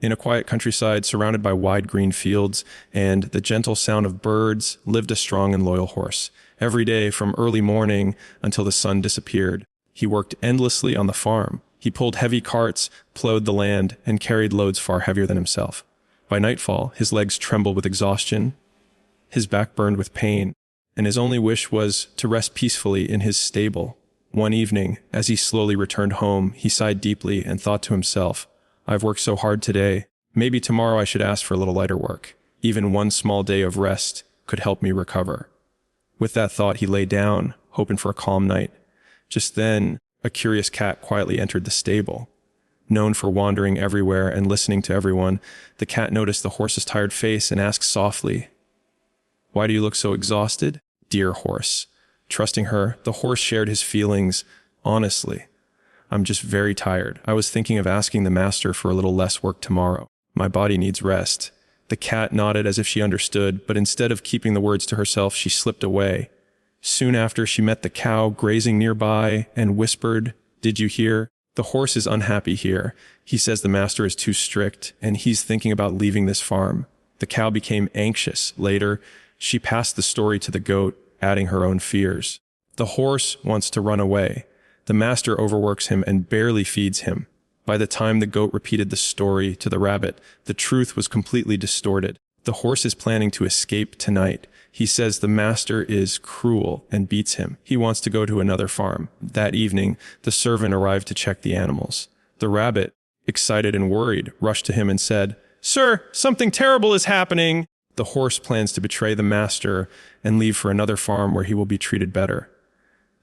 In a quiet countryside surrounded by wide green fields and the gentle sound of birds lived a strong and loyal horse. Every day, from early morning until the sun disappeared, he worked endlessly on the farm. He pulled heavy carts, plowed the land, and carried loads far heavier than himself. By nightfall, his legs trembled with exhaustion, his back burned with pain, and his only wish was to rest peacefully in his stable. One evening, as he slowly returned home, he sighed deeply and thought to himself, "I've worked so hard today. Maybe tomorrow I should ask for a little lighter work. Even one small day of rest could help me recover." With that thought, he lay down, hoping for a calm night. Just then, a curious cat quietly entered the stable. Known for wandering everywhere and listening to everyone, the cat noticed the horse's tired face and asked softly, "Why do you look so exhausted, dear horse?" Trusting her, the horse shared his feelings honestly. "I'm just very tired. I was thinking of asking the master for a little less work tomorrow. My body needs rest." The cat nodded as if she understood, but instead of keeping the words to herself, she slipped away. Soon after, she met the cow grazing nearby and whispered, "Did you hear? The horse is unhappy here. He says the master is too strict, and he's thinking about leaving this farm." The cow became anxious. Later, she passed the story to the goat, adding her own fears. The horse wants to run away. The master overworks him and barely feeds him. By the time the goat repeated the story to the rabbit, the truth was completely distorted. The horse is planning to escape tonight. He says the master is cruel and beats him. He wants to go to another farm. That evening, the servant arrived to check the animals. The rabbit, excited and worried, rushed to him and said, "Sir, something terrible is happening." The horse plans to betray the master and leave for another farm where he will be treated better.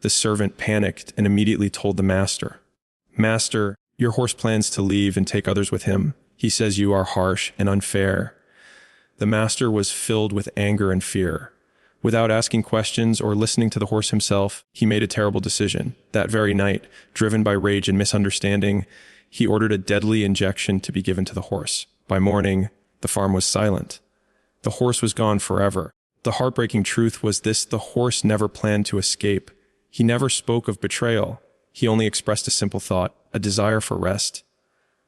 The servant panicked and immediately told the master, "Master, your horse plans to leave and take others with him. He says you are harsh and unfair." The master was filled with anger and fear. Without asking questions or listening to the horse himself, he made a terrible decision. That very night, driven by rage and misunderstanding, he ordered a deadly injection to be given to the horse. By morning, the farm was silent. The horse was gone forever. The heartbreaking truth was this: the horse never planned to escape. He never spoke of betrayal. He only expressed a simple thought, a desire for rest.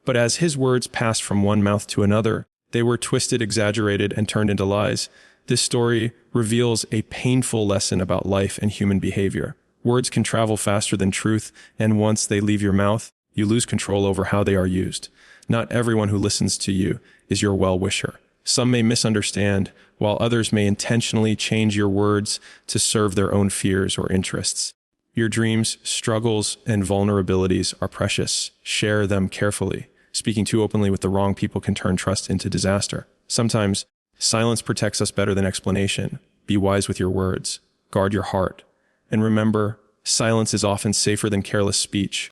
But as his words passed from one mouth to another, they were twisted, exaggerated, and turned into lies. This story reveals a painful lesson about life and human behavior. Words can travel faster than truth, and once they leave your mouth, you lose control over how they are used. Not everyone who listens to you is your well-wisher. Some may misunderstand, while others may intentionally change your words to serve their own fears or interests. Your dreams, struggles, and vulnerabilities are precious. Share them carefully. Speaking too openly with the wrong people can turn trust into disaster. Sometimes, silence protects us better than explanation. Be wise with your words. Guard your heart. And remember, silence is often safer than careless speech.